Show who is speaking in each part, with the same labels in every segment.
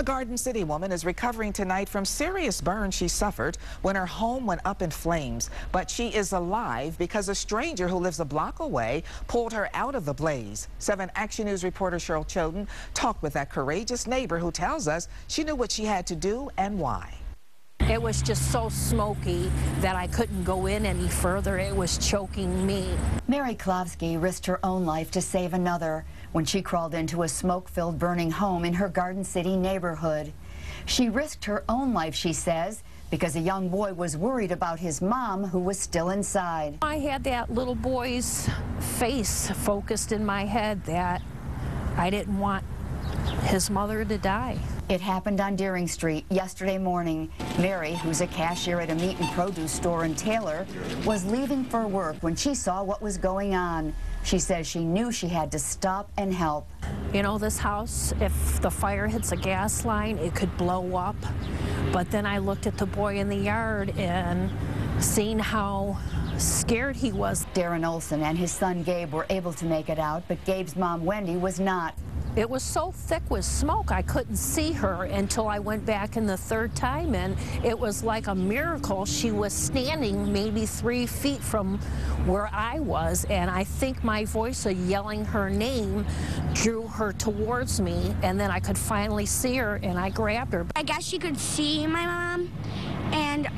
Speaker 1: A Garden City woman is recovering tonight from serious burns she suffered when her home went up in flames. But she is alive because a stranger who lives a block away pulled her out of the blaze. 7 Action News reporter Cheryl Choden talked with that courageous neighbor who tells us she knew what she had to do and why.
Speaker 2: It was just so smoky that I couldn't go in any further. It was choking me.
Speaker 3: Mary Klavsky risked her own life to save another when she crawled into a smoke-filled burning home in her Garden City neighborhood. She risked her own life, she says, because a young boy was worried about his mom, who was still inside.
Speaker 2: I had that little boy's face focused in my head that I didn't want his mother to die.
Speaker 3: It happened on Deering Street yesterday morning. Mary, who's a cashier at a meat and produce store in Taylor, was leaving for work when she saw what was going on. She says she knew she had to stop and help.
Speaker 2: You know, this house, if the fire hits a gas line, it could blow up. But then I looked at the boy in the yard and seen how scared he was.
Speaker 3: Darren Olson and his son Gabe were able to make it out, but Gabe's mom Wendy was not.
Speaker 2: It was so thick with smoke I couldn't see her until I went back in the third time, and it was like a miracle. She was standing maybe 3 feet from where I was, and I think my voice of yelling her name drew her towards me, and then I could finally see her, and I grabbed her.
Speaker 4: I guess she could see my mom, and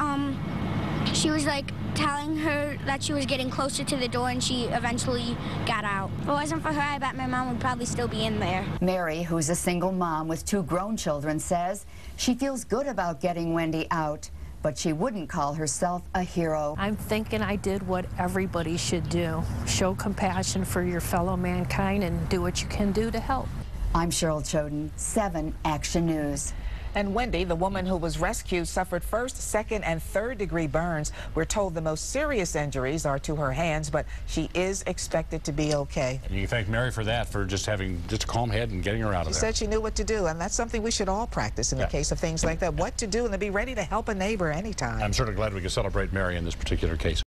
Speaker 4: she was like telling her that she was getting closer to the door, and she eventually got out. If it wasn't for her, I bet my mom would probably still be in there.
Speaker 3: Mary, who's a single mom with 2 grown children, says she feels good about getting Wendy out, but she wouldn't call herself a hero.
Speaker 2: I'm thinking I did what everybody should do. Show compassion for your fellow mankind and do what you can do to help.
Speaker 3: I'm Cheryl Choden, 7 Action News.
Speaker 1: And Wendy, the woman who was rescued, suffered 1st, 2nd, and 3rd-degree burns. We're told the most serious injuries are to her hands, but she is expected to be okay.
Speaker 5: And you can thank Mary for that, for just having a calm head and getting her out of there.
Speaker 1: She said she knew what to do, and that's something we should all practice in the case of things like that. What to do and to be ready to help a neighbor anytime.
Speaker 5: I'm certainly glad we could celebrate Mary in this particular case.